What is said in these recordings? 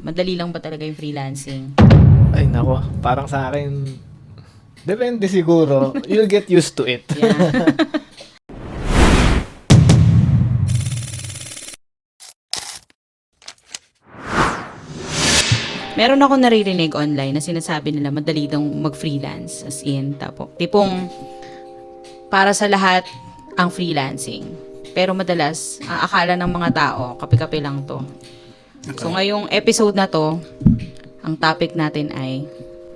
Madali lang ba talaga yung freelancing? Ay nako, parang sa akin, depende siguro. You'll get used to it. Yeah. Meron ako naririnig online na sinasabi nila madali daw mag-freelance. As in, tipong para sa lahat ang freelancing. Pero madalas, ang akala ng mga tao, kape-kape lang to. So ngayong episode na to, ang topic natin ay,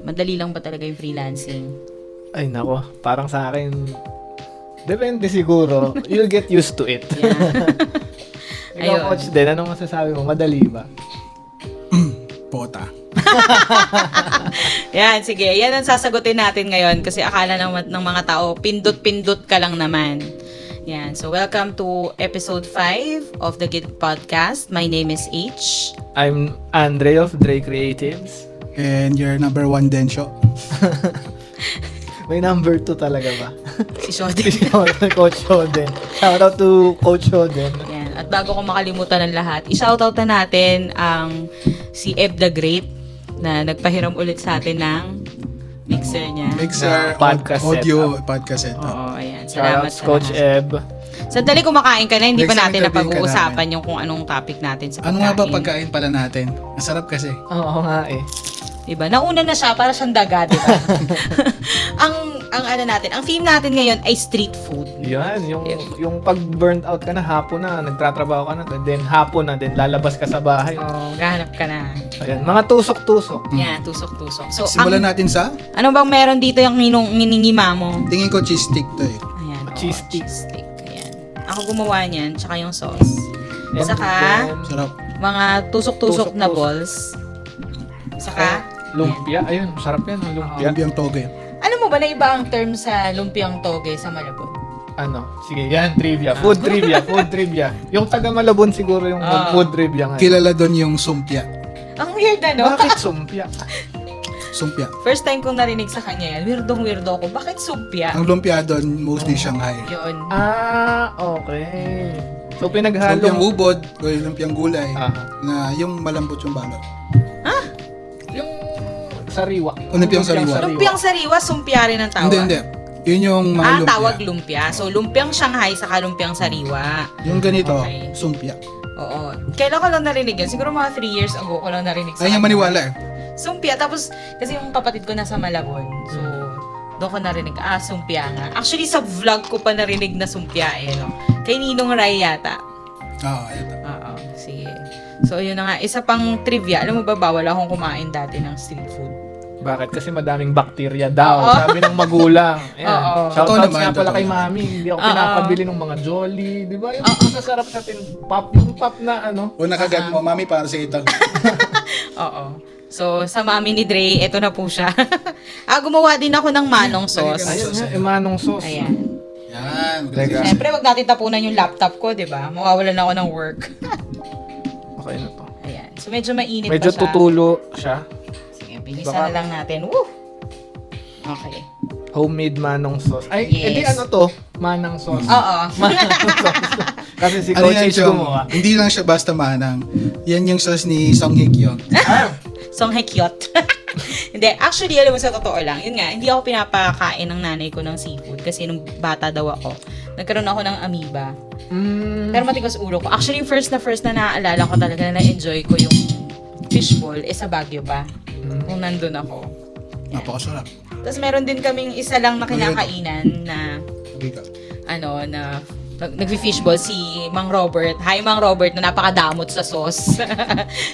madali lang ba talaga yung freelancing? Ay nako, parang sa akin, depende siguro. You'll get used to it. Yeah. Ikaw, Ayun. Coach din, anong masasabi mo? Madali ba? Pota. Yan, sige. Yan ang sasagutin natin ngayon kasi akala ng mga tao, pindot-pindot ka lang naman. Yan. So, welcome to episode 5 of the Git Podcast. My name is H. I'm Andre of Dre Creatives. And your number 1 Densyo. May number 2 talaga ba? Si Shodi. Coach Shoden. Shout out to Coach Shoden. Yan. At bago ko makalimutan ng lahat, i-shoutout na natin ang si Eb the Great na nagpahiram ulit sa atin ng mixer niya. Mixer, Podcast audio, podcast setup. Oo, ayan. Shout Salamat out sa Coach lahat. Eb. Sandali kumakain ka na, hindi pa Next natin time interviewin ka napag-uusapan yung kung anong topic natin sa pagkain. Ano nga ba pagkain pala natin? Masarap kasi. Oo nga eh. Diba? Nauna na siya para siyang daga, diba? ang theme natin ngayon ay street food. Yan, yung pag burnt out ka na, hapon na, nagtatrabaho ka na, then hapon na, then lalabas ka sa bahay. Oh, gahanap ka na. Ayan, mga tusok-tusok. Yan, tusok-tusok. So, Simulan natin sa, ano bang meron dito yung niningima mo? tingin ko cheese stick to eh. Ayan, Cheese stick. cheese stick. Ayan. Ako gumawa niyan, tsaka yung sauce. And Saka, then, Sarap. mga tusok-tusok na Tusok-tusok. balls. Saka, lumpia. Ayun, masarap yan, ang lumpia. Lumpiang toge. alam mo ba na iba ang term sa lumpiang toge sa Malabon? Ano? Sige, yan, trivia. Food trivia, food trivia. Yung taga Malabon siguro yung food trivia ngayon. Kilala doon yung sumpia. Ang weird no? Bakit sumpia? Sumpia. First time kong narinig sa kanya yan, weirdo ko. Bakit sumpya? Ang lumpia doon, mostly Shanghai. Yun. Okay. So, Lumpiang pinaghalong... ubod, o yung lumpiang gulay, Ah. na yung malambot yung balot. Yung sariwa. Lumpiang sariwa. Lumpiang sariwa, sumpya rin ang tawag. Hindi. Yun yung mga lumpia. Tawag lumpia. So, lumpiang Shanghai saka lumpiang sariwa. Yung ganito, Okay. sumpia. Oo. Kailan ko lang narinig yan? Siguro mga 3 years ago ko lang narinig sa Ayaw kanya. maniwala eh. Sumpya. Tapos, kasi yung kapatid ko nasa Malabon. So, doon ko narinig, sumpya nga. Actually, sa vlog ko pa narinig na sumpya eh, no? Kay Ninong Rai yata. Oo, ito. Oo, sige. So, yun na nga. Isa pang trivia. Alam mo ba, bawal akong kumain dati ng street food. Bakit? Kasi madaming bakterya daw. Oo. Sabi ng magulang. Ayan. Oo. Shoutouts Totoo naman, nga pala totoo kay naman. mami. Hindi ako Oo. pinapabili ng mga Jolly. Di ba? Yung masasarap sa tin pop. Yung pop na ano. O nakagat mo, mami, para sa ito. Oo. So, sa mami ni Dre, eto na po siya. Gumawa din ako ng manong sauce. Ayun nga, emanong sauce. Ayan. Yan. Teka. Siyempre, wag natin tapunan yung laptop ko, di ba? Mawawalan ako ng work. Okay na to. Ayan. So, medyo mainit Medyo pa siya. tutulo siya. Sige, bilisan Baka- na lang natin. Woo! Okay. Homemade manong sauce. Ay, Yes. edi ano to? Manang sauce. Oo. Manang sauce. Kasi si Ano Coach yan H siya? gumawa. Hindi lang siya basta manang. Yan yung sauce ni Song Hye Kyo. Song Hekyot. Hindi, actually, alam mo sa totoo lang, yun nga, hindi ako pinapakain ng nanay ko ng seafood kasi nung bata daw ako, nagkaroon ako ng amoeba. Pero matigas ulo ko. Actually, first na naaalala ko talaga na na-enjoy ko yung fishball sa Baguio pa. Kung nandun ako. Napakasarap. Tapos meron din kaming isa lang na kinakainan na Sige ka. na nagfi-fishball si Mang Robert. Hi Mang Robert na napakadamot sa sauce.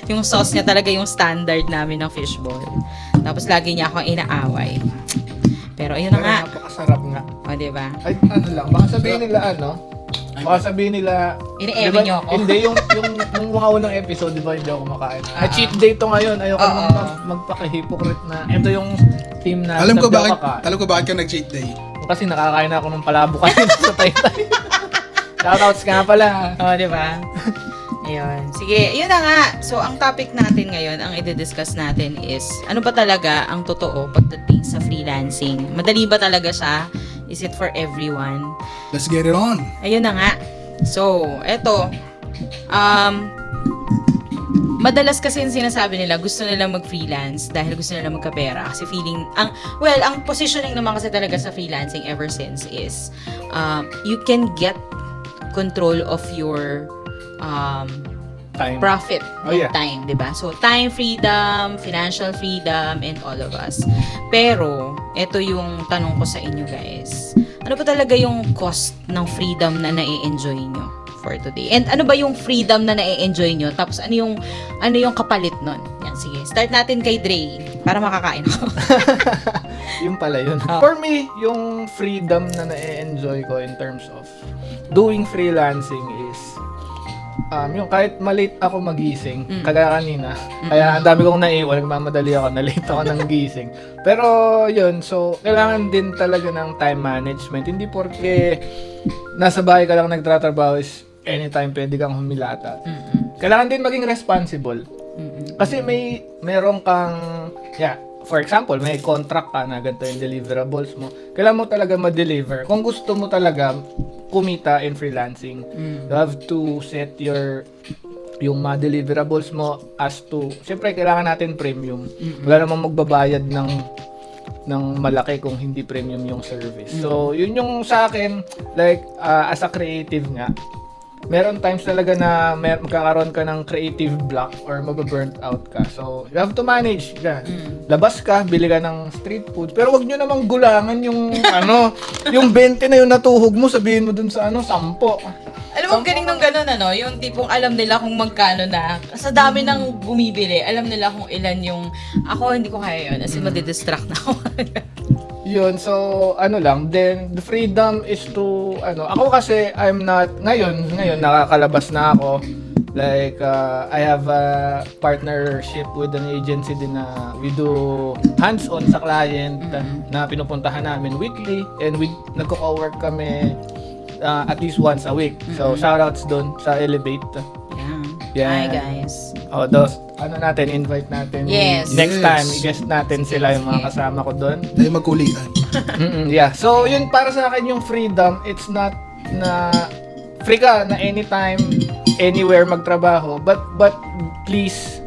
Yung sauce niya talaga yung standard namin ng fishball. Tapos lagi niya akong inaaway. Pero ayun na nga. Napakasarap nga. O, diba? Ay, ano lang. Baka sabihin nila ano. Baka sabihin nila. Ini-eme niyo ako. Hindi, yung mga unang episode, di ba, hindi ako kumakain. Cheat day to ngayon. Ayoko Oo. naman magpaka-hypocrite na. Ito yung team na. Alam ko sabi ako bakit ka nag-cheat day. Kasi nakakain na ako ng palabok kanina sa Taytay. Shoutouts nga pala. O, diba? Ayun. Sige, yun na nga. So, ang topic natin ngayon, ang i-discuss natin is, ano ba talaga ang totoo pagdating sa freelancing? Madali ba talaga siya? Is it for everyone? Let's get it on. Ayun na nga. So, eto. madalas kasi yung sinasabi nila, gusto nila mag-freelance dahil gusto nila magkapera. Kasi feeling, ang positioning naman kasi talaga sa freelancing ever since is, you can get control of your Time. profit Oh, and yeah. time, di ba? So, time freedom, financial freedom, and all of us. Pero, ito yung tanong ko sa inyo, guys. Ano ba talaga yung cost ng freedom na nai-enjoy nyo for today? And ano ba yung freedom na nai-enjoy nyo? Tapos, ano yung kapalit nun? Yan, sige. Start natin kay Dre, para makakain ako. Yung pala yun. For me, yung freedom na na-enjoy ko in terms of doing freelancing is yung kahit malate ako magising, kagaya kanina, kaya ang dami kong naiwan, nagmamadali ako, na-late ako ng gising. Pero yun, so kailangan din talaga ng time management. Hindi porke nasa bahay ka lang nagtatrabaho is anytime pwede kang humilata. Kailangan din maging responsible. Kasi meron kang, for example, may contract ka na ganito yung deliverables mo. Kailangan mo talaga ma-deliver. Kung gusto mo talaga kumita in freelancing, you have to set yung mga deliverables mo as to, siyempre kailangan natin premium. Wala namang magbabayad ng malaki kung hindi premium yung service. So, yun yung sa akin, like, as a creative nga, meron times talaga na magkakaroon ka ng creative block or mababurnt out ka. So, you have to manage ka. Labas ka, bili ka ng street food. Pero wag nyo namang gulangan yung yung 20 na yung natuhog mo, sabihin mo dun sa 10. Alam mo, galing nung gano'n, yung tipong alam nila kung magkano na. Sa dami ng bumibili, alam nila kung ilan yung, ako hindi ko kaya yun. As in, madidistract na ako. Yun, so then the freedom is to ako kasi I'm not ngayon nakakalabas na ako, like I have a partnership with an agency din na we do hands-on sa client na pinupuntahan namin weekly, and nagko-co-work kami at least once a week. So shoutouts doon sa Elevate. Hi guys. Invite natin. Yes. Next time, i-guest natin sila, yung mga kasama ko doon. Dahil magkulitan. Yeah. So, yun para sa akin yung freedom. It's not na free ka na anytime, anywhere magtrabaho. But please,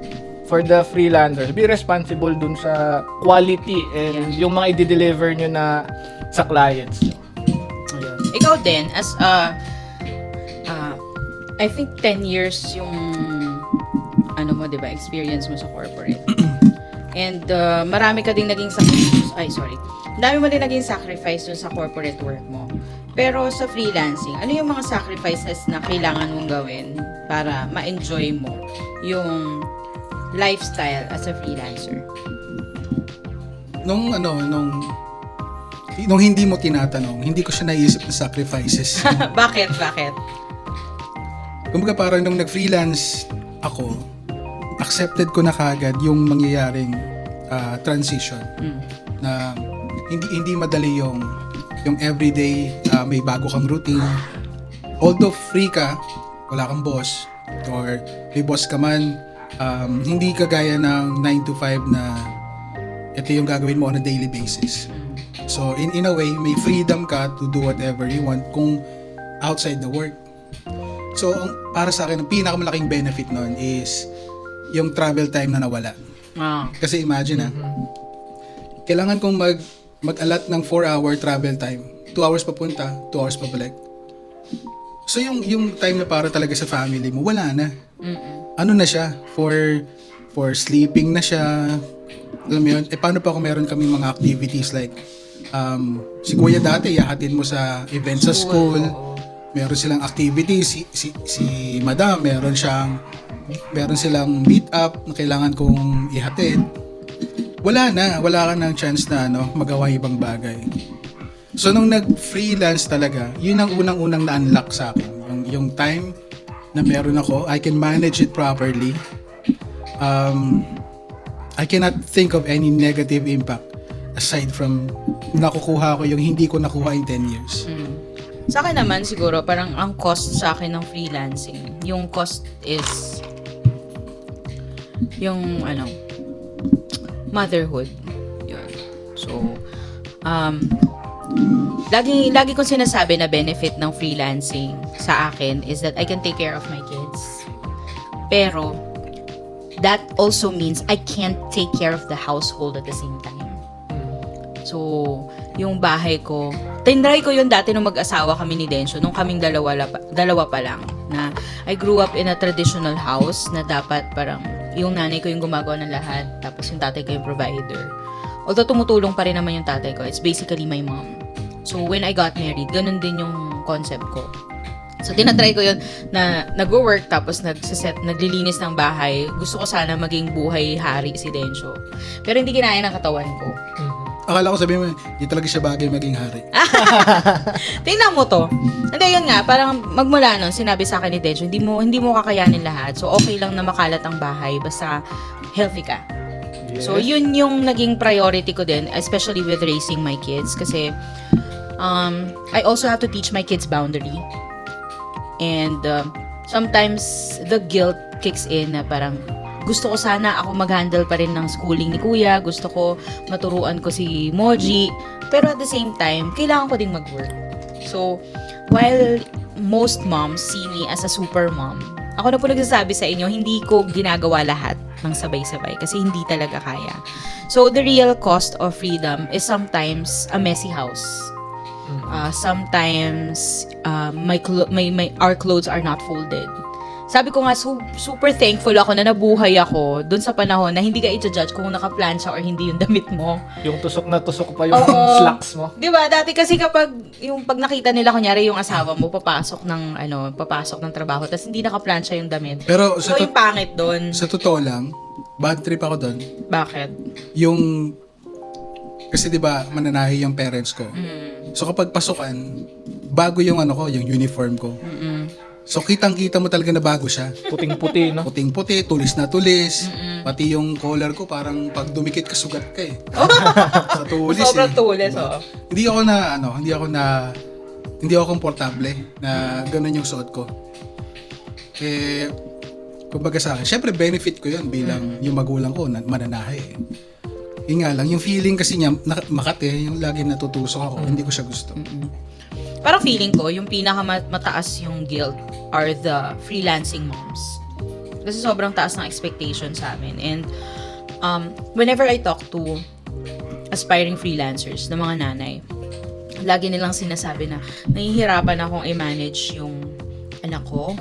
for the freelancers, be responsible dun sa quality and yung mga i-deliver nyo na sa clients. Ayun. Ikaw din, as I think 10 years yung diba, experience mo sa corporate. And marami ka ding naging dami mo din naging sacrifice dun sa corporate work mo. Pero sa freelancing, ano yung mga sacrifices na kailangan mong gawin para ma-enjoy mo yung lifestyle as a freelancer? Nung hindi mo tinatanong, hindi ko siya naisip na sacrifices. Bakit? Kumbaga parang nung nag-freelance ako, accepted ko na kagad yung mangyayaring transition na hindi madali yung everyday, may bago kang routine. Although free ka, wala kang boss, or may boss ka man, hindi kagaya ng 9 to 5 na ito yung gagawin mo on a daily basis. So in a way, may freedom ka to do whatever you want kung outside the work. So para sa akin, ang pinakamalaking benefit nun is yung travel time na nawala. Kasi imagine kailangan kong mag-alat ng 4-hour travel time. 2 hours papunta, 2 hours pabalik. So yung time na para talaga sa family mo, wala na. Ano na siya? For sleeping na siya. Alam mo yun? Paano pa kung meron kaming mga activities like si kuya dati, ihahatid mo sa events sa school. Meron silang activities. Si madam, meron silang meet up na kailangan kong ihatid. Wala ka ng chance na magawa ibang bagay. So nung nag-freelance talaga, yun ang unang-unang na-unlock sa akin. Yung time na meron ako, I can manage it properly. I cannot think of any negative impact aside from nakukuha ko yung hindi ko nakuha in 10 years. Sa akin naman siguro, parang ang cost sa akin ng freelancing, yung cost is yung motherhood. Yun. So, lagi kong sinasabi na benefit ng freelancing sa akin is that I can take care of my kids. Pero, that also means I can't take care of the household at the same time. So, yung bahay ko, tinry ko yun dati nung mag-asawa kami ni Densyo, nung kaming dalawa pa lang, na I grew up in a traditional house na dapat parang yung nanay ko yung gumagawa ng lahat, tapos yung tatay ko yung provider. Although tumutulong pa rin naman yung tatay ko, it's basically my mom. So, when I got married, ganun din yung concept ko. So, tinatry ko yun na nag-work tapos naglilinis ng bahay. Gusto ko sana maging buhay hari si Densyo. Pero hindi kinaya ng katawan ko. Akala ko sabihin mo, hindi talaga siya bagay maging hari. Tingnan mo to. Hindi, yun nga, parang magmula nun, sinabi sa akin ni Densyo, hindi mo kakayanin lahat. So, okay lang na makalat ang bahay, basta healthy ka. Yes. So, yun yung naging priority ko din, especially with raising my kids. Kasi, I also have to teach my kids boundary. And, sometimes, the guilt kicks in na parang, gusto ko sana ako mag-handle pa rin ng schooling ni Kuya. Gusto ko maturuan ko si Moji. Pero at the same time, kailangan ko ding mag-work. So, while most moms see me as a super mom, ako na po nagsasabi sa inyo, hindi ko ginagawa lahat ng sabay-sabay kasi hindi talaga kaya. So, the real cost of freedom is sometimes a messy house. Sometimes, our clothes are not folded. Sabi ko nga, super thankful ako na nabuhay ako dun sa panahon na hindi ka i-judge kung nakaplansya or hindi yung damit mo. Yung tusok na tusok pa yung Oo. slacks mo. Di ba? Dati kasi pag nakita nila, kunyari yung asawa mo, papasok ng trabaho, tapos hindi nakaplansya yung damit. Pero So, yung pangit dun. sa totoo lang, bad trip ako doon. Bakit? Yung, kasi di ba mananahi yung parents ko. So kapag pasukan, bago yung yung uniform ko. So kitang-kita mo talaga na bago siya. Puting-puti, no? Puting-puti, tulis na tulis. Pati yung collar ko parang pag dumikit ka sugat ka eh. Sa tulis Sobrang eh. tulis, Diba? oh. Hindi ako komportable na ganun yung suot ko. Eh, kumbaga sa akin, syempre benefit ko yun bilang yung magulang ko na mananahi eh. Yun nga lang, yung feeling kasi niya, makate, yung lagi natutusok ako, hindi ko siya gusto. Parang feeling ko, yung pinakamataas yung guilt are the freelancing moms. Kasi sobrang taas ng expectation sa amin. And whenever I talk to aspiring freelancers na mga nanay, lagi nilang sinasabi na nahihirapan akong i-manage yung anak ko,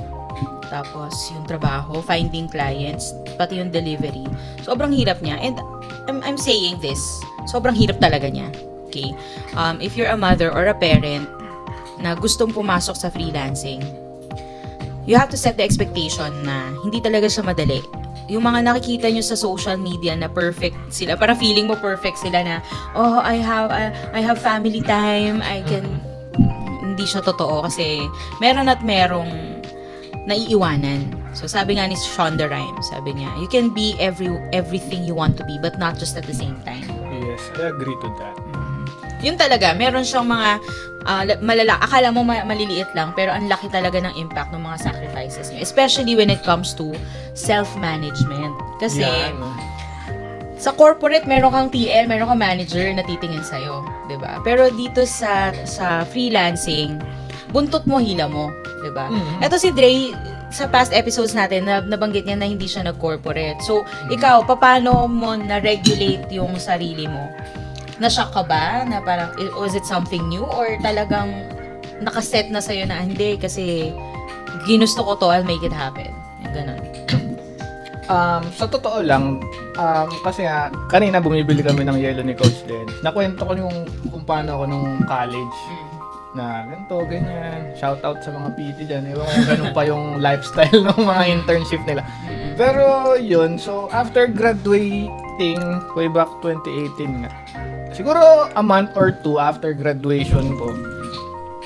tapos yung trabaho, finding clients, pati yung delivery. Sobrang hirap niya. And I'm saying this, sobrang hirap talaga niya. Okay? If you're a mother or a parent na gustong pumasok sa freelancing, you have to set the expectation na hindi talaga siya madali. Yung mga nakikita nyo sa social media na perfect sila, parang feeling mo perfect sila na, oh, I have family time, hindi siya totoo kasi meron at merong naiiwanan. So sabi nga ni Shonda Rhimes, sabi niya, you can be everything you want to be but not just at the same time. Yes, I agree to that. Yun talaga, meron siyang mga akala mo maliliit lang, pero ang laki talaga ng impact ng mga sacrifices niyo. Especially when it comes to self-management. Kasi, sa corporate, meron kang TL, meron kang manager na titingin sa'yo. Diba? Pero dito sa freelancing, buntot mo, hila mo. Diba? Eto si Dre, sa past episodes natin, nabanggit niya na hindi siya nag-corporate. So, ikaw, paano mo na-regulate yung sarili mo? Na-shock ka ba? Na parang, was it something new? Or talagang nakaset na sa'yo na, hindi, kasi ginusto ko to, I'll make it happen. Yung ganun. Sa totoo lang, kasi nga, kanina bumibili kami ng yelo ni Coach Den. Nakwento ko yung kung paano ako nung college. Na ganito, ganyan. Shoutout sa mga PT dyan. Ewan ko ganun pa yung lifestyle ng mga internship nila. Pero yun, so after graduating, way back 2018 nga, siguro a month or two after graduation ko,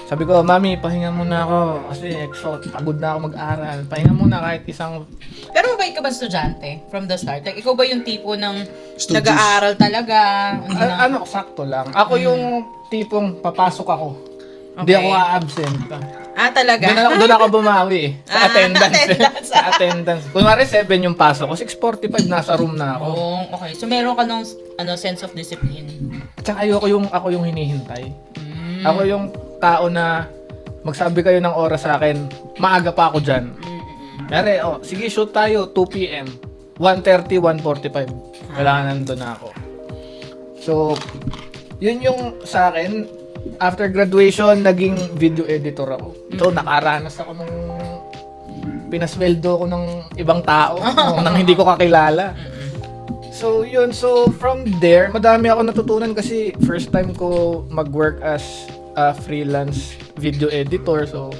sabi ko, Mami, pahinga muna ako kasi pagod na ako mag-aral. Pahinga muna kahit isang... Pero mabait ka ba estudyante from the start? Like, ikaw ba yung tipo ng Studious. nag-aaral talaga? sakto lang. Ako yung tipong papasok ako. Hindi ako a-absent. Talaga? Doon ako bumawi eh. Sa attendance. attendance. Sa attendance. Kunwari 7 yung pasok ko, 6:45 nasa room na ako. Oh, okay. So, meron ka ng sense of discipline. At saka ako yung hinihintay. Ako yung tao na magsabi kayo ng oras sa akin, maaga pa ako dyan. Kaya, sige, shoot tayo, 2 p.m. 1:30, 1:45. Kailangan nandun na ako. So, yun yung sa akin. After graduation, naging video editor ako. So, nakaranas ako ng pinasweldo ko ng ibang tao nang hindi ko kakilala. So, yun. So, from there, madami ako natutunan kasi first time ko mag-work as a freelance video editor. So,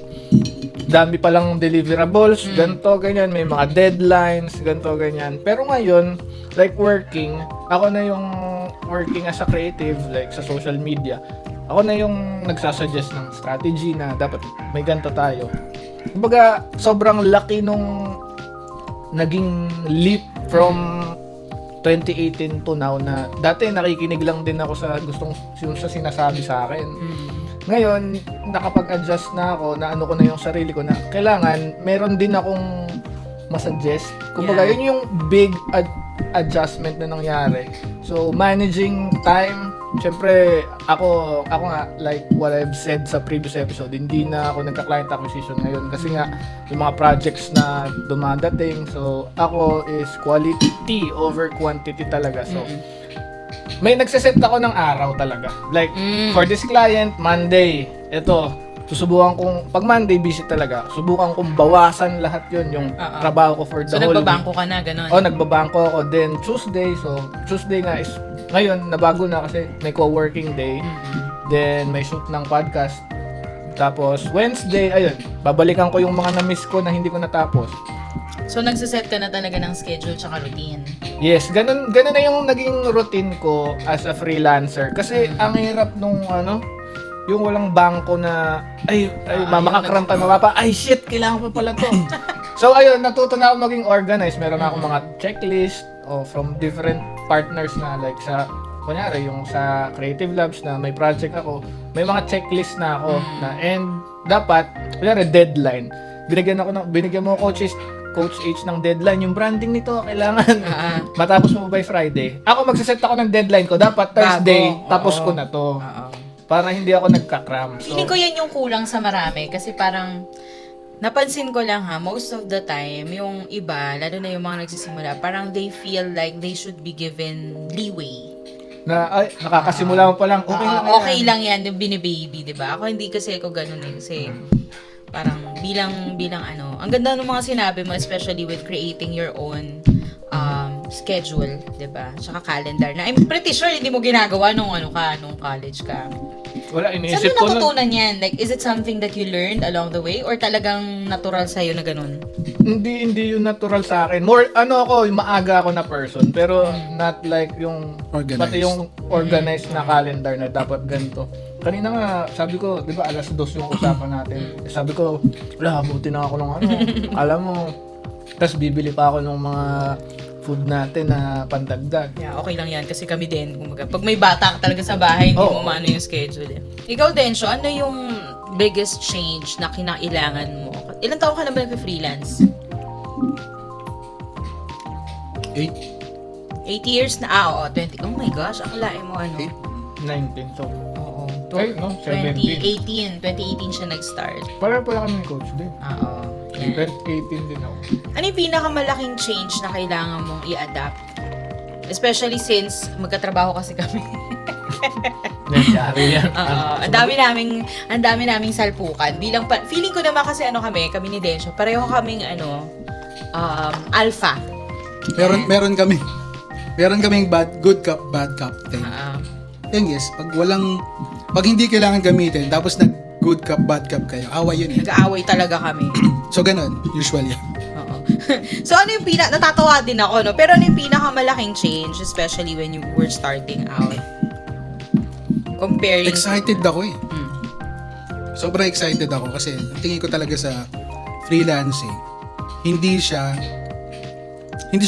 dami palang deliverables, ganito, ganyan. May mga deadlines, ganito, ganyan. Pero ngayon, like working, ako na yung working as a creative, like sa social media. Ako na yung nagsasuggest ng strategy na dapat may ganito tayo. Kumbaga, sobrang laki nung naging leap from 2018 to now na dati nakikinig lang din ako sa gustong sa sinasabi sa akin. Ngayon, nakapag-adjust na ako, na ano ko na yung sarili ko na kailangan, meron din akong masuggest. Kumbaga, yun yung big adjustment na nangyari. So, managing time, syempre, ako nga, like what I've said sa previous episode, hindi na ako nagka-client acquisition ngayon kasi nga, yung mga projects na dumadating, so, ako is quality over quantity talaga. So, may nagsiset ako ng araw talaga. Like, for this client, Monday, ito, susubukan kong, pag Monday, busy talaga, subukan kong bawasan lahat yun, yung trabaho ko for the So, whole nagbabangko ka na, gano'n? Oh, nagbabangko ako. Then, Tuesday nga is, ngayon, nabago na kasi may co-working day. Then, may shoot ng podcast. Tapos, Wednesday, ayun, babalikan ko yung mga na-miss ko na hindi ko natapos. So, nagsiset ka na talaga ng schedule tsaka routine? Yes, ganun na yung naging routine ko as a freelancer. Kasi, ang hirap nung, yung walang bangko na, makakramp ka, mapapa, ay shit, kailangan pa pala to. So, ayun, natuto na ako maging organized. Meron na akong mga checklist from different partners na like sa, kunyari, yung sa Creative Labs na may project ako, may mga checklist na ako na, and dapat, kunyari, deadline. Binigyan mo Coach H ng deadline. Yung branding nito, kailangan matapos mo by Friday. Ako, magsiset ako ng deadline ko. Dapat Thursday, tapos ko na to. Para hindi ako nagka-cram. So, Feeling ko yan yung kulang sa marami kasi parang napansin ko lang most of the time, yung iba, lalo na yung mga nagsisimula, parang they feel like they should be given leeway. Nakakasimula mo pa lang, Okay lang yan, yung binibaby, di ba? Ako hindi kasi ako ganun kasi parang bilang ang ganda ng mga sinabi mo, especially with creating your own schedule, 'di ba? Tsaka calendar na I'm pretty sure hindi mo ginagawa nung college ka. Wala, Saan iniisip mo ko natutunan yan? Like, is it something that you learned along the way or talagang natural sa'yo na ganun? Hindi yung natural sa akin. More, ako, yung maaga ako na person. Pero, not like yung, Organized. pati yung organized na calendar na dapat ganito. Kanina nga, sabi ko, di ba, 2:00 yung usapan natin. Sabi ko, wala, buti na ako ng alam mo, tapos bibili pa ako ng mga food natin na pandagdag. Yeah, okay lang yan kasi kami din, kumbaga, pag may bata ka talaga sa bahay, hindi mo maano yung schedule. Ikaw, Densho, ano yung biggest change na kinailangan mo? Ilang taon ka na ba nag-freelance? 8? 8 years na, oo, 20. Oh my gosh, akalain mo 19, so. Oo. Ay, no, 17. 2018 siya nag-start. Para pala kami ng coach din. Oo. Yan. 18 din ako. Ano yung pinakamalaking change na kailangan mong i-adapt? Especially since magkatrabaho kasi kami. Nangyari yan. Ang dami naming salpukan. Feeling ko naman kasi kami ni Densho, pareho kaming alpha. Meron kaming good cup, bad cup thing. Thing is, pag hindi kailangan gamitin, tapos good cup, bad cup kayo, away yun eh. Nag-aaway talaga kami. So, ganun, usually. Oo. So, ano yung natatawa din ako, no? Pero ano yung pinakamalaking change, especially when you were starting out? Comparing... Excited ako eh. Sobrang excited ako kasi tingin ko talaga sa freelancing, hindi siya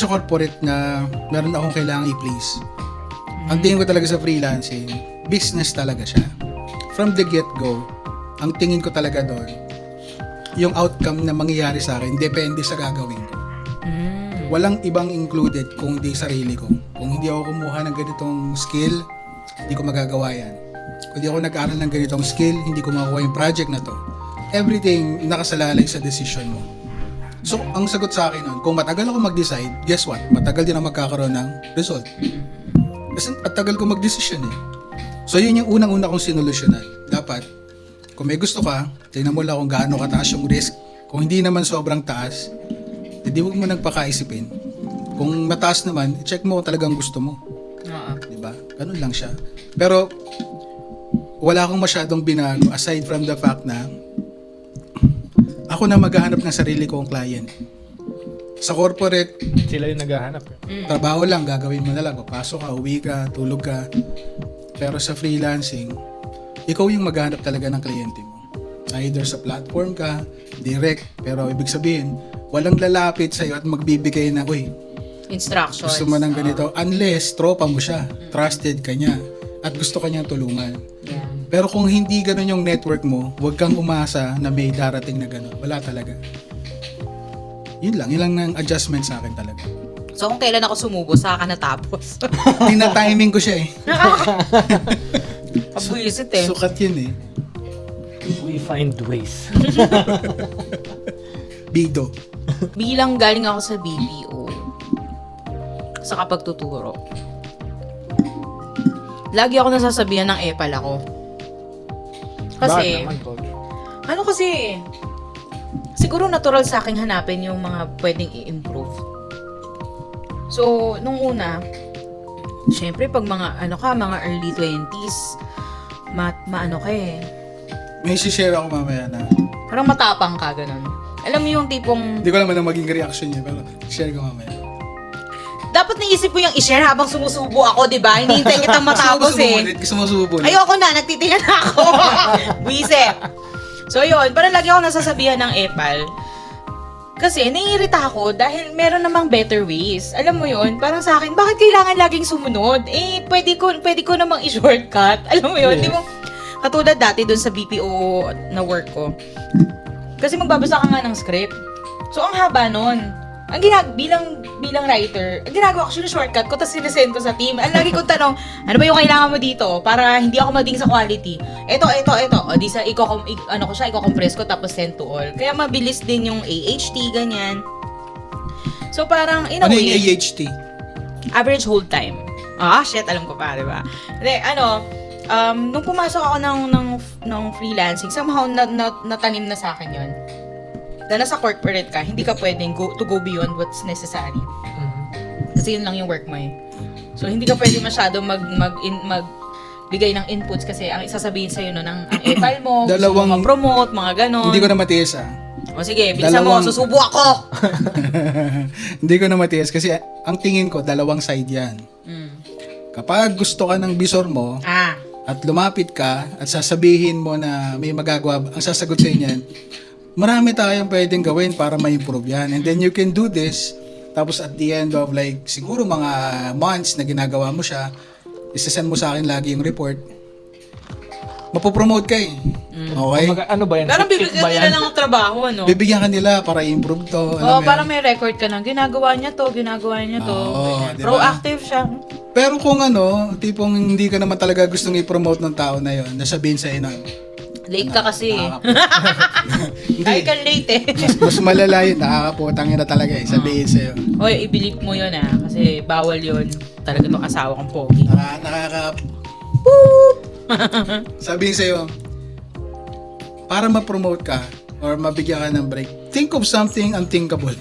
corporate na meron akong kailangang i-please. Ang tingin ko talaga sa freelancing, business talaga siya. From the get-go, ang tingin ko talaga doon, yung outcome na mangyayari sa akin, depende sa gagawin ko. Walang ibang included kung hindi sarili ko. Kung hindi ako kumuha ng ganitong skill, hindi ko magagawa yan. Kung hindi ako nag-aaral ng ganitong skill, hindi ko makuha yung project na to. Everything nakasalalay sa decision mo. So, ang sagot sa akin nun, kung matagal ako mag-decide, guess what? Matagal din ako magkakaroon ng result. Kasi at tagal ko mag-decision eh. So, yun yung unang-una kong sinolusyonan. Dapat, kung may gusto ka, tingnan mo lang kung gaano kataas yung risk. Kung hindi naman sobrang taas, hindi huwag mo nagpakaisipin. Kung mataas naman, check mo kung talagang gusto mo. Oo. Diba? Ganun lang siya. Pero, wala akong masyadong binago aside from the fact na ako na maghahanap ng sarili kong client. Sa corporate, Sila yung naghahanap. trabaho lang, gagawin mo na lang. Papasok ka, uwi ka, tulog ka. Pero sa freelancing, ikaw yung maghahanap talaga ng kliyente mo. Either sa platform ka, direct, pero ibig sabihin, walang lalapit sa'yo at magbibigay na, uy, Instructions. gusto mo ng ganito. Unless, tropa mo siya, trusted ka niya, at gusto ka niyang tulungan. Yeah. Pero kung hindi ganun yung network mo, huwag kang umasa na may darating na ganun. Wala talaga. Yun lang ng adjustment sa akin talaga. So, kung kailan ako sumubo, saka ka natapos. Tina-timing ko siya eh. Abwisit eh. Sukat yun eh. We find ways. Bido. Bilang galing ako sa BPO, sa kapagtuturo, lagi ako nasasabihan ng epal ako. Kasi, Bakit naman, coach? ano kasi, siguro natural sa akin hanapin yung mga pwedeng i-improve. So, nung una, syempre pag mga mga early 20s, maano ka eh. May share ako mamaya na. Parang matapang ka, ganun. Alam mo yung tipong, Hindi ko alam anong maging reaction niya, pero share ko mamaya. dapat naisip ko yung i-share habang sumusubo ako, di ba? Hinihintay kitang matapos eh. Gusto mo subo ulit. Ayoko na, nagtitingan na ako. Buisip. So yun, parang lagi ako nasasabihan ng epal. Kasi naiirita ako dahil meron namang better ways. Alam mo yun, parang sa akin, bakit kailangan laging sumunod? Eh, pwede ko namang i-shortcut. Alam mo yun, Yes. di mo, katulad dati dun sa BPO na work ko. Kasi magbabasa ka nga ng script. So, ang haba nun. Ang bilang writer, ang ginagawa ko, shortcut ko, tapos sinesend ko sa team. Ang lagi kong tanong, ano ba yung kailangan mo dito para hindi ako maging sa quality? Ito. O di sa i-compress ko tapos send to all. Kaya mabilis din yung AHT, ganyan. So parang, in a Ano way, yung AHT? average hold time. Shit, alam ko pa, di ba? Hindi, nung pumasok ako ng freelancing, somehow natanim na sa akin yun. Na nasa corporate ka, hindi ka pwedeng to go beyond what's necessary. Kasi yun lang yung work mo eh. So, hindi ka pwedeng masyado magbigay ng inputs kasi ang isasabihin sa'yo nun, ang epal mo, gusto mo ma-promote, mga ganon. Hindi ko na matiis O sige, bilisan mo, susubo ako! Hindi ko na matiis kasi ang tingin ko, dalawang side yan. Kapag gusto ka ng bisor mo, at lumapit ka at sasabihin mo na may magagawa, ang sasagot sa inyo, marami tayong pwedeng gawin para ma-improve yan. And then you can do this, tapos at the end of like, siguro mga months na ginagawa mo siya, isasend mo sa akin lagi yung report, mapopromote ka eh. Okay? Ano ba yan? Parang Sip-sip bibigyan ba nila yan? ng trabaho, ano? Bibigyan ka nila para i-improve to. Oo, mo parang yan. may record ka na. Ginagawa niya to. Oo, diba? Proactive siya. Pero kung tipong hindi ka naman talaga gustong i-promote ng tao na yon, nasabihin sa'yo na, Late ka kasi. hindi, Kahit ka late eh. mas malala yun, nakakaputang yun na talaga eh, sabihin sa'yo. Hoy, i-believe mo yun kasi bawal yun. Talaga itong asawa kong pogi. Sabihin sa'yo, para ma-promote ka or mabigyan ka ng break, think of something unthinkable.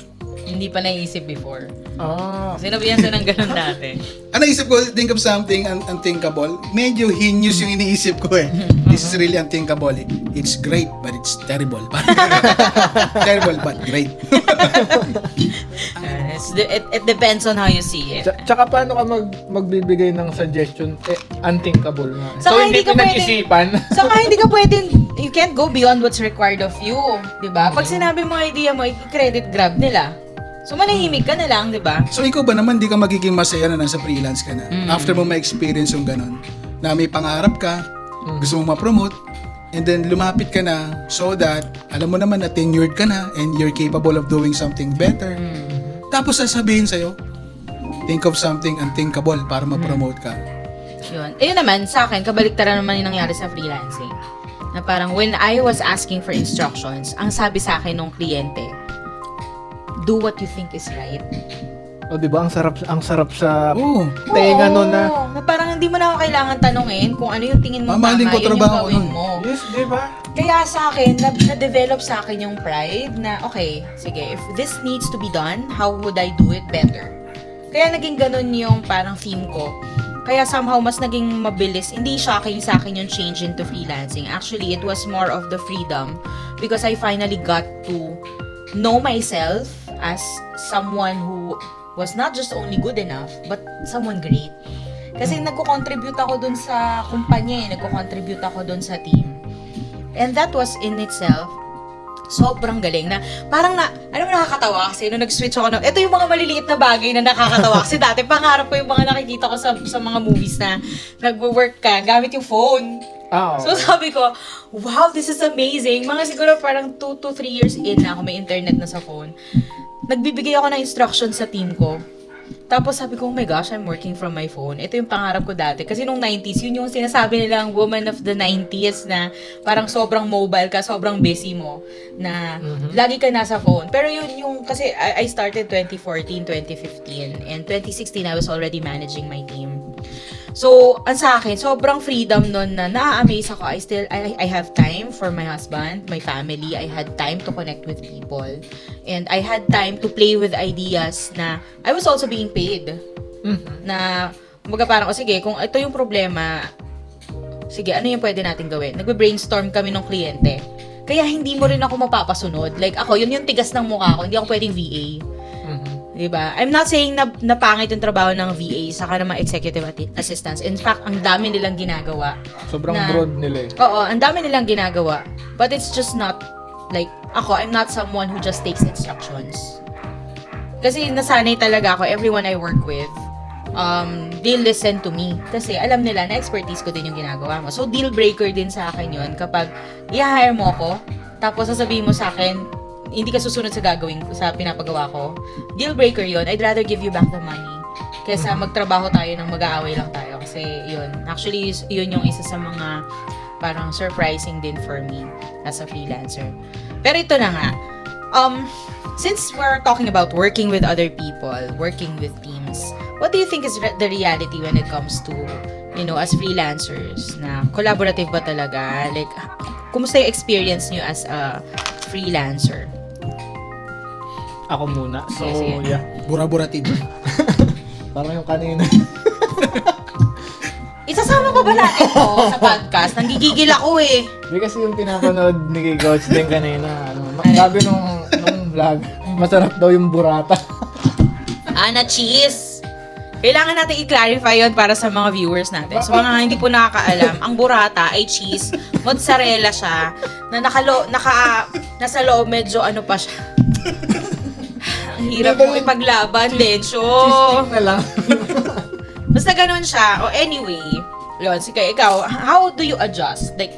Hindi pa naisip before. Ah. Sinabihan siya ng ganun dati. Ano isip ko, think of something unthinkable? Medyo heinous yung iniisip ko eh. This is really unthinkable. It's great, but it's terrible. Terrible, but great. It depends on how you see it. Tsaka paano ka magbibigay ng suggestion? Unthinkable nga. Saka So, hindi hindi ka pinag-isipan. Saka hindi ka pwedeng, you can't go beyond what's required of you. Diba? Pag sinabi mo idea mo, i-credit grab nila. So, manahimik ka na lang, diba? So ikaw ba naman, di ka magiging masaya na nasa freelance ka na? After mo ma-experience yung ganun, na may pangarap ka, gusto mong ma-promote, and then lumapit ka na so that, alam mo naman na tenured ka na and you're capable of doing something better. Tapos sasabihin sa'yo, think of something unthinkable para ma-promote ka. Yun. Ayun naman, sa akin, kabaliktaran naman yung nangyari sa freelancing. Na parang when I was asking for instructions, ang sabi sa akin nung kliyente, do what you think is right. O, di ba? Ang sarap sa Oo. tenga nun na. Oo, na parang hindi mo na ako kailangan tanungin kung ano yung tingin mo Mamahalin tama, ko yun yung trabaho gawin nun. mo. Yes, di ba? Kaya sa akin, na-develop sa akin yung pride na, okay, sige, if this needs to be done, how would I do it better? Kaya naging ganun yung parang theme ko. Kaya somehow, mas naging mabilis. Hindi shocking sa akin yung change into freelancing. Actually, it was more of the freedom because I finally got to know myself as someone who was not just only good enough, but someone great. Kasi nagko-contribute ako dun sa kumpanya, nagko-contribute ako dun sa team. And that was in itself sobrang galing na parang alam mo nakakatawa kasi nung nag-switch ako ito yung mga maliliit na bagay na nakakatawa kasi dati pangarap ko yung mga nakikita ko sa mga movies na nagwo-work ka gamit yung phone. So sabi ko, wow, this is amazing. Mga siguro parang 2 to 3 years in na ako may internet na sa phone. Nagbibigay ako ng instructions sa team ko. Tapos sabi ko, oh my gosh, I'm working from my phone. Ito yung pangarap ko dati. Kasi nung 90s, yun yung sinasabi nilang woman of the 90s na parang sobrang mobile ka, sobrang busy mo, na lagi ka nasa phone. Pero yun yung, kasi I started 2014, 2015, and 2016, I was already managing my team. So, ang sa akin, sobrang freedom nun na na-amaze ako. I have time for my husband, my family. I had time to connect with people. And I had time to play with ideas na I was also being paid. Na, kumbaga parang, sige, kung ito yung problema, sige, ano yung pwede natin gawin? Nagbe-brainstorm kami ng kliyente. Kaya hindi mo rin ako mapapasunod. Like ako, yun yung tigas ng mukha ko. Hindi ako pwedeng VA. Diba? I'm not saying na pangit yung trabaho ng VA saka ng mga executive assistants. In fact, ang dami nilang ginagawa. Sobrang broad nila eh. Oo, ang dami nilang ginagawa. But it's just not, like, I'm not someone who just takes instructions. Kasi nasanay talaga ako, everyone I work with, they'll listen to me. Kasi alam nila na expertise ko din yung ginagawa mo. So, deal breaker din sa akin yun kapag i-hire mo ako, tapos sasabihin mo sa akin, hindi ka susunod sa gagawin ko, sa pinapagawa ko, deal breaker yun. I'd rather give you back the money kaysa magtrabaho tayo ng mag-aaway lang tayo. Kasi yun, actually, yun yung isa sa mga parang surprising din for me as a freelancer. Pero ito na nga, since we're talking about working with other people, working with teams, what do you think is the reality when it comes to, as freelancers, na collaborative ba talaga? Like, kumusta yung experience nyo as a freelancer? Ako muna. So, Sige. yeah. Bura-buratid. Parang yung kanina. Isasama ko ba natin to sa podcast? Nanggigigil ako eh. Hindi kasi yung pinapanood ni Coach din kanina. Sabi nung vlog, masarap daw yung burata. Na cheese. Kailangan natin i-clarify yon para sa mga viewers natin. Sa mga hindi po nakakaalam, ang burrata ay cheese, mozzarella siya, na nasa loob medyo ano pa siya. Ang hirap mo ipaglaban, Lencho. Cheesecake na lang. Basta ganun siya. O anyway, yun, sige, ikaw, how do you adjust? Like,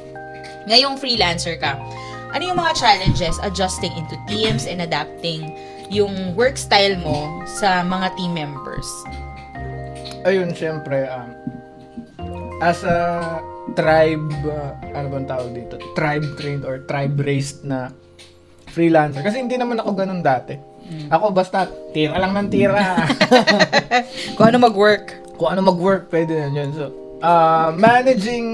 ngayong freelancer ka, ano yung mga challenges adjusting into teams and adapting yung work style mo sa mga team members? Ayun, syempre, as a tribe, ano bang tawag dito? Tribe-trained or tribe-raised na freelancer. Kasi hindi naman ako ganun dati. Ako basta, tira lang ng tira. Kung ano mag-work. Kung ano mag-work, pwede na yun. So, managing,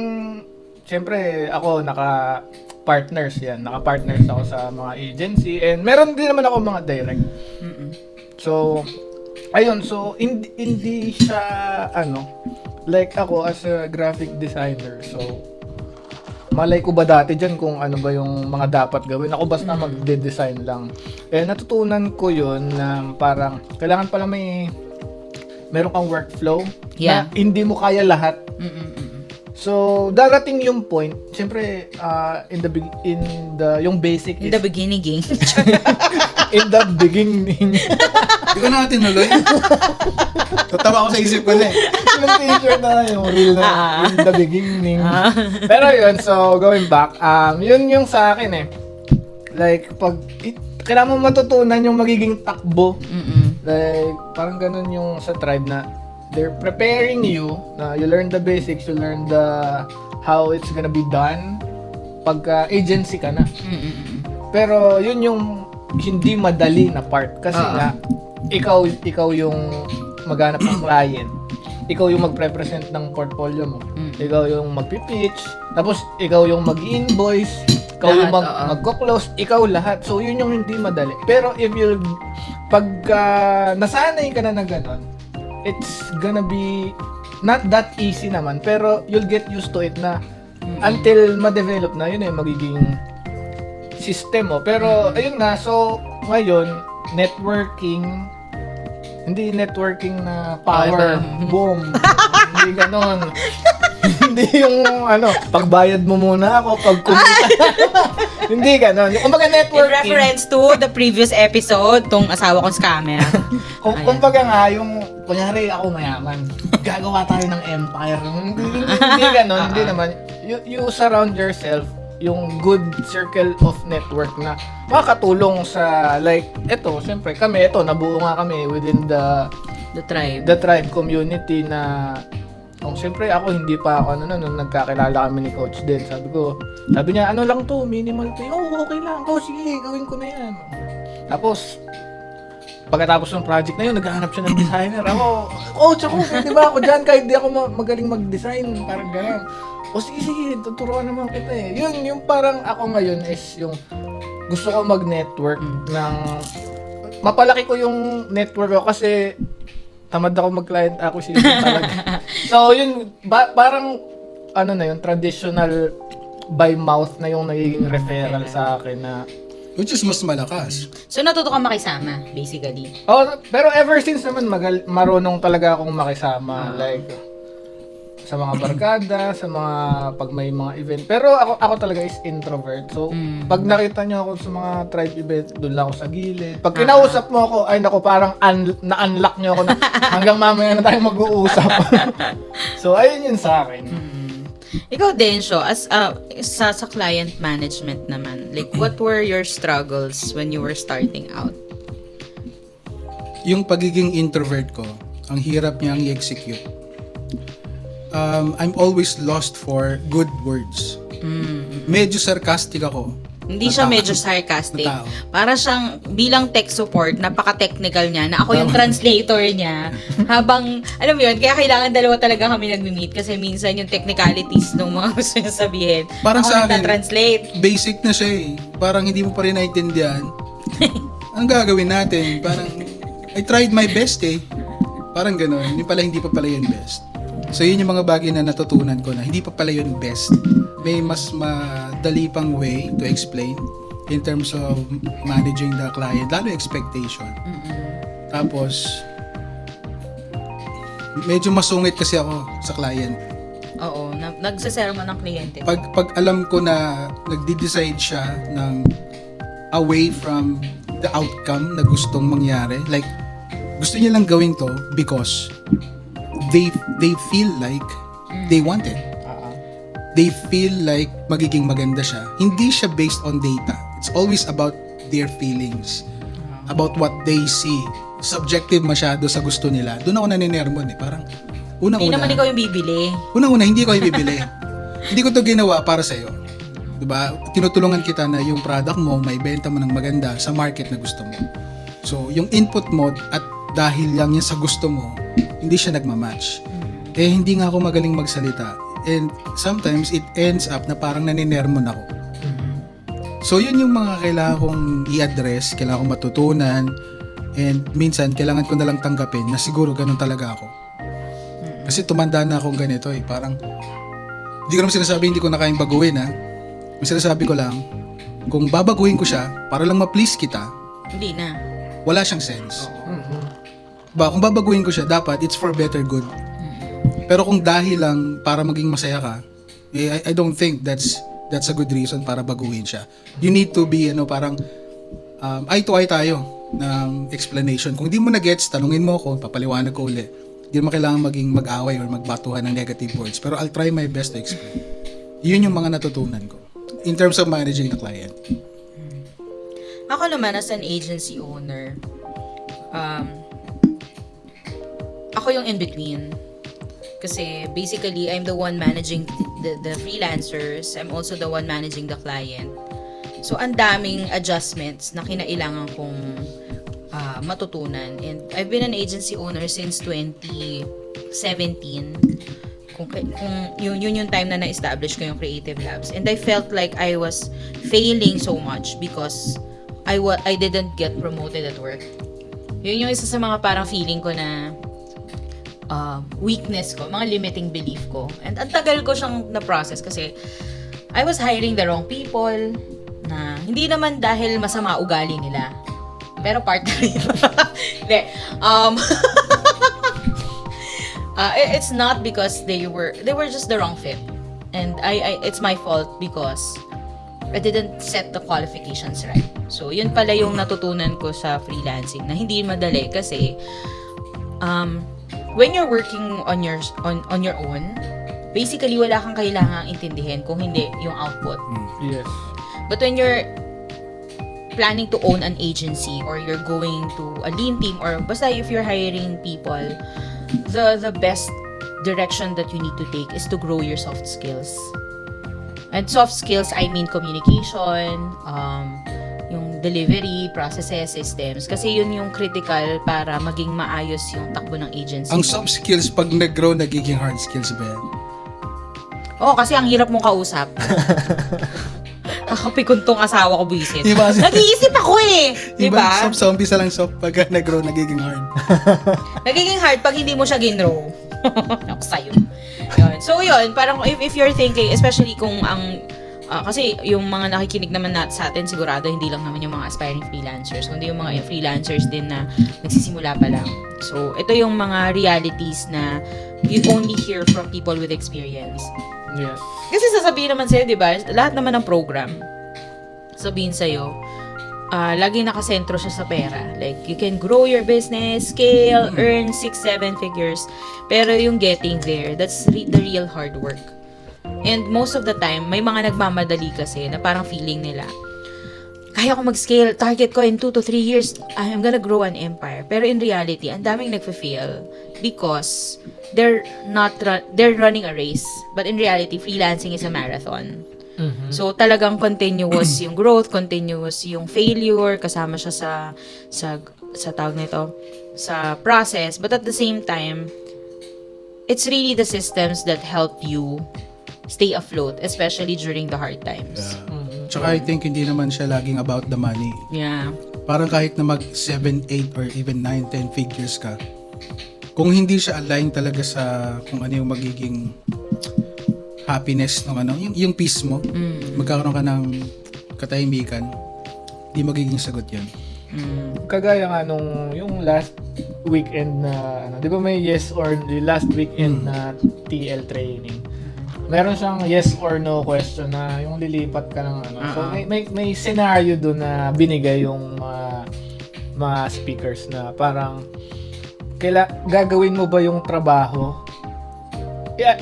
syempre, ako, naka-partners yan. Naka-partners ako sa mga agency. And meron din naman ako mga direct. So, ayun, so hindi siya like ako as a graphic designer. So malay ko ba dati diyan kung ano ba yung mga dapat gawin. Ako basta magde-design lang. Eh natutunan ko 'yun na parang kailangan pala meron kang workflow na hindi mo kaya lahat. So darating yung point, syempre yung basic In the beginning, in the beginning. Hindi ko na tinuloy. Tatawa ako sa isip ko na eh. Yung t-shirt na yung real na in the beginning. Pero yun, so going back, yun yung sa akin eh. Like, kailangan mo matutunan yung magiging takbo. Like, parang ganun yung sa tribe na they're preparing you, na you learn the basics, you learn how it's gonna be done pagka agency ka na. Pero yun yung hindi madali na part kasi nga ikaw yung maghanap ng client. Ikaw yung magre-present ng portfolio mo. Ikaw yung magpi-pitch, tapos ikaw yung mag-invoice, ikaw yung magko-close, ikaw lahat. So yun yung hindi madali. Pero if you nasanay ka na gano'n, it's gonna be not that easy naman, pero you'll get used to it na until ma-develop na, yun magiging system mo. Pero ayun nga, so ngayon networking, hindi networking na power boom. Hindi ganon. Hindi yung pagbayad mo muna ako pag kumita. Hindi ganon. Yung kumbaga In networking. reference to the previous episode, tong asawa kong scammer. Kumbaga nga, yung kunyari ako mayaman, gagawa tayo ng empire. Hindi ganon. Hindi naman. You surround yourself yung good circle of network na makakatulong sa siyempre kami, nabuo nga kami within the tribe community na siyempre ako hindi pa ako nung nagkakilala kami ni Coach din. Sabi niya, lang to, minimal pay. Okay lang. Sige, gawin ko na yan. Tapos, pagkatapos ng project na yun, naghahanap siya ng designer. Coach ako, di ba ako dyan kahit di ako magaling mag-design. Parang gano'n. Sige, tuturuan naman kita eh. Yun, yung parang ako ngayon is yung gusto ko mag-network ng mapalaki ko yung network ko kasi tamad ako mag-client acquisition talaga. So, yun, parang na yun, traditional by mouth na yung nagiging referral sa akin na Which is mas malakas. So, natuto ka makisama, basically. Pero ever since naman marunong talaga akong makisama. Sa mga barkada, sa mga pag may mga event. Pero ako talaga is introvert. So, pag nakita niyo ako sa mga tribe event, doon lang ako sa gilid. Pag kinausap mo ako, ay nako, parang na-unlock niyo ako na hanggang mamaya na tayo mag-uusap. So, ayun yun sa akin. Ikaw, Densyo, as sa client management naman, what were your struggles when you were starting out? Yung pagiging introvert ko, ang hirap niyang i-execute. I'm always lost for good words. Medyo sarcastic ako. Hindi siya medyo sarcastic. Para siyang bilang tech support, napaka-technical niya, na ako yung translator niya. Habang, alam mo yun, kaya kailangan dalawa talaga kami nag-meet kasi minsan yung technicalities ng mga gusto niya sabihin. Parang ako sa akin, translate. basic na siya eh. Parang hindi mo pa rin naintindihan. Anong gagawin natin? Parang, I tried my best eh. Parang gano'n. Hindi pa pala yun best. So yun yung mga bagay na natutunan ko na hindi pa pala yun best. May mas madali pang way to explain in terms of managing the client, lalo expectation. Tapos, medyo masungit kasi ako sa client. Oo, nagsasermon ng kliyente. Pag alam ko na nagde-decide siya ng away from the outcome na gustong mangyari, like gusto niya lang gawin to because they feel like they want it. They feel like magiging maganda siya. Hindi siya based on data. It's always about their feelings. About what they see. Subjective masyado sa gusto nila. Doon ako naninermon eh. Parang, Hindi naman ikaw yung bibili. Unang-una, hindi ko ibibili. Hindi ko to ginawa para sa'yo. Diba? Tinutulungan kita na yung product mo, may benta mo ng maganda sa market na gusto mo. So, yung input mo at dahil lang yan sa gusto mo, hindi siya nagmamatch. Hindi nga ako magaling magsalita. And sometimes, it ends up na parang naninermon ako. So, yun yung mga kailangan kong i-address, kailangan kong matutunan, and minsan, kailangan ko nalang tanggapin na siguro ganun talaga ako. Kasi tumanda na akong ganito eh. Parang, hindi ko naman sinasabi hindi ko na kayang baguhin ha. May sinasabi ko lang, kung babaguhin ko siya, para lang ma-please kita, Hindi na. wala siyang sense. Kung babaguhin ko siya, dapat it's for better good. Pero kung dahil lang para maging masaya ka, I don't think that's a good reason para baguhin siya. You need to be parang eye to eye tayo ng explanation. Kung hindi mo na-gets, tanungin mo ako, papaliwanag ko ulit. Hindi mo kailangan maging mag-away or magbatuhan ng negative words. Pero I'll try my best to explain. Yun yung mga natutunan ko in terms of managing the client. Ako naman, as an agency owner, ako yung in-between. Kasi basically, I'm the one managing the freelancers. I'm also the one managing the client. So, ang daming adjustments na kinailangan kong matutunan. And I've been an agency owner since 2017. Kung yun yung time na na-establish ko yung Creative Labs. And I felt like I was failing so much because I didn't get promoted at work. Yun yung isa sa mga parang feeling ko na weakness ko, mga limiting belief ko. And ang tagal ko siyang na-process kasi I was hiring the wrong people na hindi naman dahil masama ugali nila. Pero part na rin. Hindi. It's not because they were just the wrong fit. And it's my fault because I didn't set the qualifications right. So, yun pala yung natutunan ko sa freelancing na hindi madali kasi when you're working on your own, basically wala kang kailangang intindihin kung hindi yung output. Yes. But when you're planning to own an agency or you're going to a lean team or basta if you're hiring people, the best direction that you need to take is to grow your soft skills. And soft skills, I mean communication, yung delivery, processes, systems. Kasi yun yung critical para maging maayos yung takbo ng agency. Ang soft skills, pag nag-grow, nagiging hard skills ba yan? Oo, kasi ang hirap mong kausap. Kakapikon tong asawa ko, buisit. Diba? Nag-iisip ako eh. Diba? Diba? Soft zombie sa lang soft. Pag nag-grow, nagiging hard. Nagiging hard pag hindi mo siya ginrow. Ako sa'yo. Yun. So yun, parang if you're thinking, especially kung ang kasi yung mga nakikinig naman sa atin, sigurado hindi lang naman yung mga aspiring freelancers, kundi yung mga freelancers din na nagsisimula pa lang. So, ito yung mga realities na you only hear from people with experience. Yes. Kasi sasabihin naman sa'yo, di ba? Lahat naman ng program, sabihin sa'yo, lagi nakasentro siya sa pera. Like, you can grow your business, scale, earn 6-7 figures. Pero yung getting there, that's the real hard work. And most of the time, may mga nagmamadali kasi na parang feeling nila, kaya ko mag-scale, target ko in 2 to 3 years, I'm gonna grow an empire. Pero in reality, ang daming nagfe-fail because they're running a race. But in reality, freelancing is a marathon. Mm-hmm. So talagang continuous yung growth, continuous yung failure, kasama siya sa tawag nito, sa process. But at the same time, it's really the systems that help you stay afloat, especially during the hard times. Tsaka I think hindi naman siya laging about the money. Yeah. Parang kahit na mag 7, 8, or even 9, 10 figures ka, kung hindi siya aligned talaga sa kung ano yung magiging happiness ng ano, yung peace mo, magkakaroon ka ng katahimikan, di magiging sagot yan. Kagaya nga nung yung last weekend na di ba may yes or last weekend na TL training. Meron siyang yes or no question na yung lilipat ka ng ano. So may scenario doon na binigay yung mga speakers na parang gagawin mo ba yung trabaho?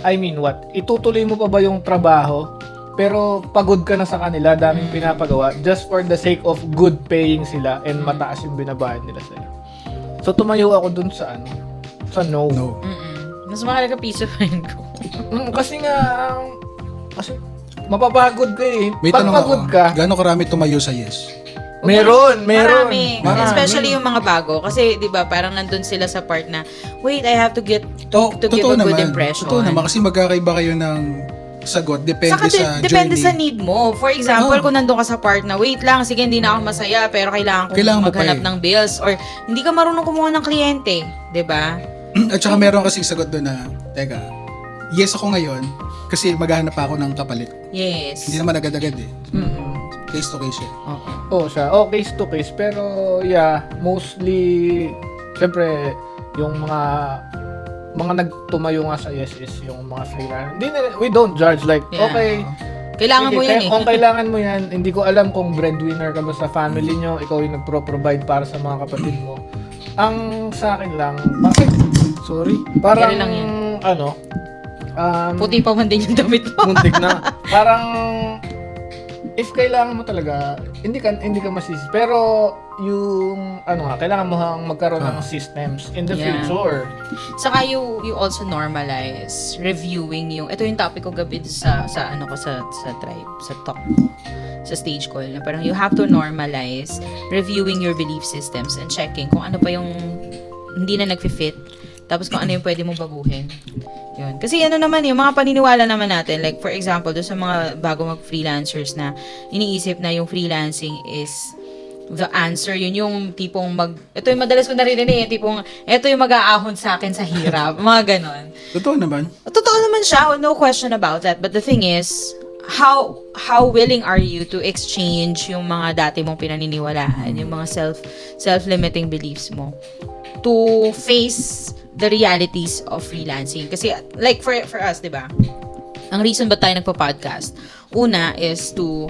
I mean what? Itutuloy mo pa ba yung trabaho? Pero pagod ka na sa kanila, daming pinapagawa just for the sake of good paying sila and mataas yung binabayad nila sa'yo. So tumayo ako dun sa ano? Sa no. No. Mas mahalaga peace of mind ko. Kasi mapapagod ka eh. May Pag tanong pagod ako, ka, gaano karami tumayo sa yes? meron. Marami. Marami. Especially yung mga bago. Kasi, di ba, parang nandun sila sa part na, wait, I have to give a good impression. Totoo naman, kasi magkakaiba kayo ng sagot. Depende sa depende journey. sa need mo. For example, kung nandun ka sa part na, wait lang, sige, hindi na ako masaya, pero kailangan kong mo maghanap ng bills. Or, hindi ka marunong kumuha ng kliyente. Di ba? At saka meron kasing sagot doon na, teka, yes ako ngayon, kasi maghahanap pa ako ng kapalit. Yes. Hindi naman agad-agad eh. Case to case siya. Oo siya. Case to case. Pero, yeah, mostly, syempre, yung mga nagtumayo nga sa yes is yung mga freelance. We don't judge. Like, Yeah. okay, Kailangan mo yun eh. kung kailangan mo yan, hindi ko alam kung breadwinner ka ba sa family nyo, ikaw yung nagpro-provide para sa mga kapatid mo. Ang sa akin lang, parang, Yan lang yan. ano, Puti pa man din yung damit mo. muntik na. Parang, if kailangan mo talaga, hindi ka masisi. Pero yung kailangan mo magkaroon ng systems in the Yeah. future. Saka you also normalize reviewing ito yung topic ko gabi sa tribe, sa talk ko, sa stage call, na parang you have to normalize reviewing your belief systems and checking kung ano pa yung hindi na nagfi-fit, tapos kung ano yung pwede mong baguhin. Yun. Kasi naman yung mga paniniwala naman natin, like for example, doon sa mga bago mag-freelancers na iniisip na yung freelancing is the answer, yun yung tipong ito yung madalas ko narinig, tipong ito yung mag-aahon sa akin sa hirap, mga ganon. Totoo naman. Totoo naman siya, no question about that. But the thing is, how willing are you to exchange yung mga dati mong pinaniniwalaan, yung mga self-limiting beliefs mo, to face the realities of freelancing? Kasi like for us, 'di ba? Ang reason ba tayo nagpo-podcast, una is to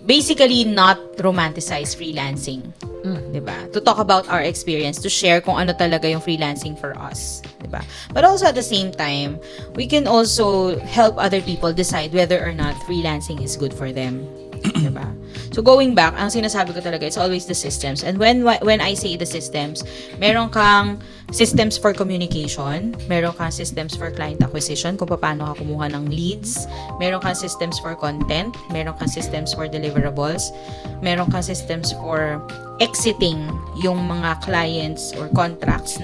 basically not romanticize freelancing. 'Di ba? To talk about our experience, to share kung ano talaga yung freelancing for us, 'di ba? But also at the same time, we can also help other people decide whether or not freelancing is good for them. 'Di ba? So going back, ang sinasabi ko talaga, it's always the systems. And when I say the systems, meron kang systems for communication, meron kang systems for client acquisition, kung paano ka kumuha ng leads, meron kang systems for content, meron kang systems for deliverables, meron kang systems for exiting yung mga clients or contracts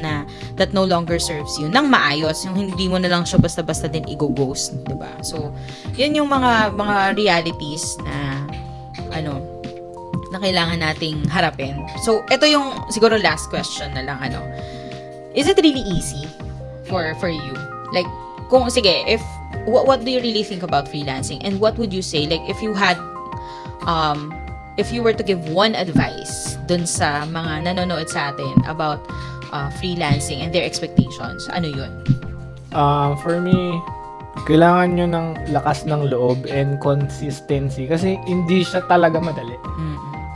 that no longer serves you nang maayos, yung hindi mo na lang siya basta-basta din i-ghost, 'di ba? So, yun yung mga realities na na kailangan nating harapin. So, ito yung siguro last question na lang, is it really easy for you? Like, what do you really think about freelancing? And what would you say, like, if you were to give one advice dun sa mga nanonood sa atin about freelancing and their expectations, ano yun? For me, kailangan nyo ng lakas ng loob and consistency kasi hindi siya talaga madali.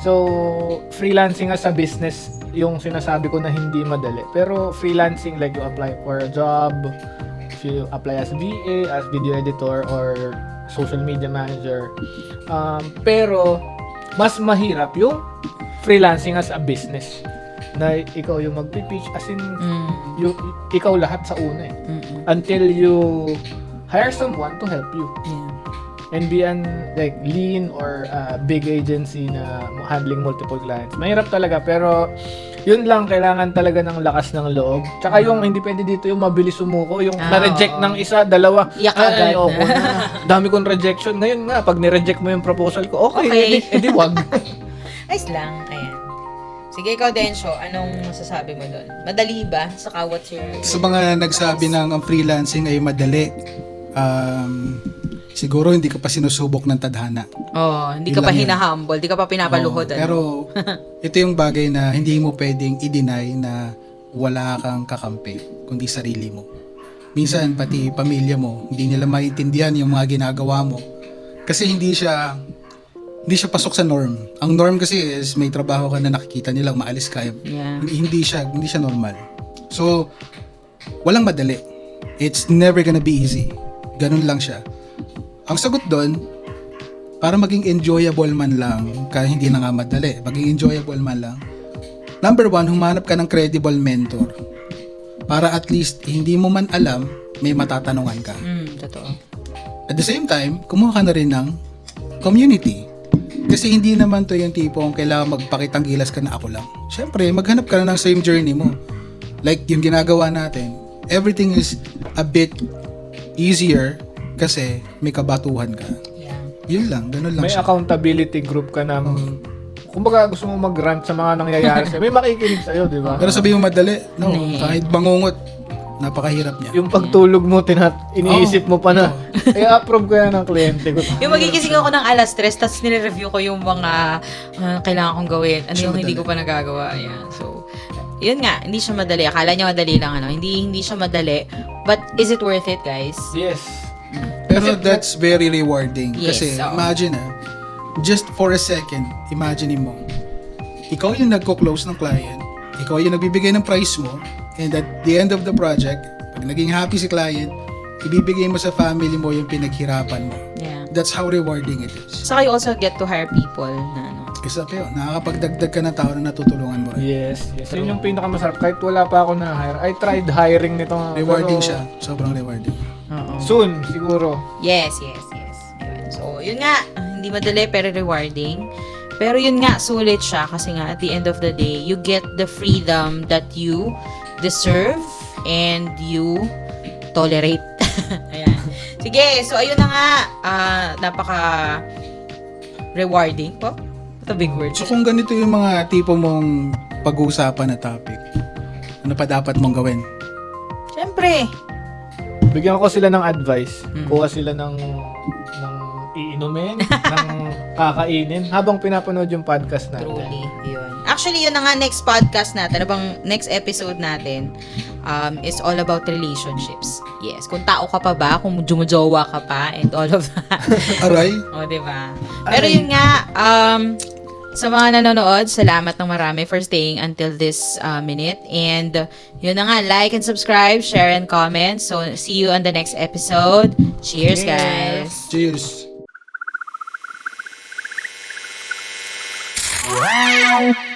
So, freelancing as a business, yung sinasabi ko na hindi madali. Pero freelancing, like you apply for a job, if you apply as VA, as video editor, or social media manager. Pero, mas mahirap yung freelancing as a business. Na ikaw yung magpipitch, as in, ikaw lahat sa una eh. Until you hire someone to help you. Yeah. And be lean or big agency na handling multiple clients. Mahirap talaga, pero yun lang, kailangan talaga ng lakas ng loob. Tsaka yung hindi pwede dito yung mabilis sumuko, yung na-reject ng isa, dalawa. Iyak agad. Dami kong rejection. Ngayon nga, pag ni-reject mo yung proposal ko, okay. edi wag. Ayos lang, ayan. Sige, ikaw, Densyo, anong masasabi mo doon? Madali ba? Saka what's your... Sa mga nagsabi ng ang freelancing ay madali, siguro hindi ka pa sinusubok ng tadhana. Hindi Yun ka pa lang yun. hinahumble, hindi ka pa pinapaluhod. Pero ito yung bagay na hindi mo pwedeng i-deny na wala kang kakampi, kundi sarili mo. Minsan, pati pamilya mo, hindi nila maintindihan yung mga ginagawa mo. Kasi hindi siya pasok sa norm. Ang norm kasi is may trabaho ka na nakikita nila, maalis ka. Yeah. Hindi siya normal. So, walang madali. It's never gonna be easy. Ganun lang siya. Ang sagot doon, para maging enjoyable man lang, kaya hindi na nga madali, maging enjoyable man lang, number one, humanap ka ng credible mentor. Para at least, hindi mo man alam, may matatanungan ka. Totoo. At the same time, kumuha ka na rin ng community. Kasi hindi naman to yung tipong kailangan magpakitang gilas ka na ako lang. Siyempre, maghanap ka na ng same journey mo. Like yung ginagawa natin, everything is a bit easier kasi may kabatuhan ka. Yeah. Yun lang, ganun lang May siya. accountability group ka ng... Kumbaga gusto mo mag-rant sa mga nangyayari sa'yo, may makikinig sa'yo, di ba? Pero sabihin mo madali, no, Nee. kahit bangungot, napakahirap niya. Yung pagtulog mo, iniisip mo pa na, approve ko yan ng kliyente ko. Yung magigising ako ng alas 3, tapos nire-review ko yung mga kailangan kong gawin. Ano yung hindi ko pa nagagawa. Ayan. So, yun nga, hindi siya madali. Akala niya madali lang, Hindi siya madali. But is it worth it, guys? Yes. Pero that's very rewarding. Yes, Kasi oo. imagine just for a second, imagine mo, ikaw yung nagko-close ng client, ikaw yung nagbibigay ng price mo, and at the end of the project, pag naging happy si client, ibibigay mo sa family mo yung pinaghirapan mo. Yeah. that's how rewarding it is. Saka you also get to hire people na ano. Isa pa yun, nakakapagdagdag ka ng tao na natutulungan mo. Yes. Yun yung pinakamasarap. Kahit wala pa ako na-hire. I tried hiring nito. Rewarding siya. Sobrang rewarding. Oo. Soon, siguro. Yes. Yun. So, yun nga, hindi madali pero rewarding. Pero yun nga, sulit siya kasi nga at the end of the day, you get the freedom that you deserve and you tolerate. Ayan. Sige, so ayun na nga, napaka rewarding po. What a big word. So kung ganito yung mga tipo mong pag-uusapan na topic, ano pa dapat mong gawin? Siyempre. Bigyan ko sila ng advice. Kuha sila ng iinumin, ng kakainin habang pinapanood yung podcast natin. Truly, yun. Actually, yun na nga next podcast natin, next episode natin, is all about relationships. Yes, kung tao ka pa ba, kung jumujowa ka pa, and all of that. Aray? O, diba? Pero yun nga, sa mga nanonood, salamat ng marami for staying until this minute. And yun na nga, like and subscribe, share and comment. So, see you on the next episode. Cheers, guys! Cheers! Wow.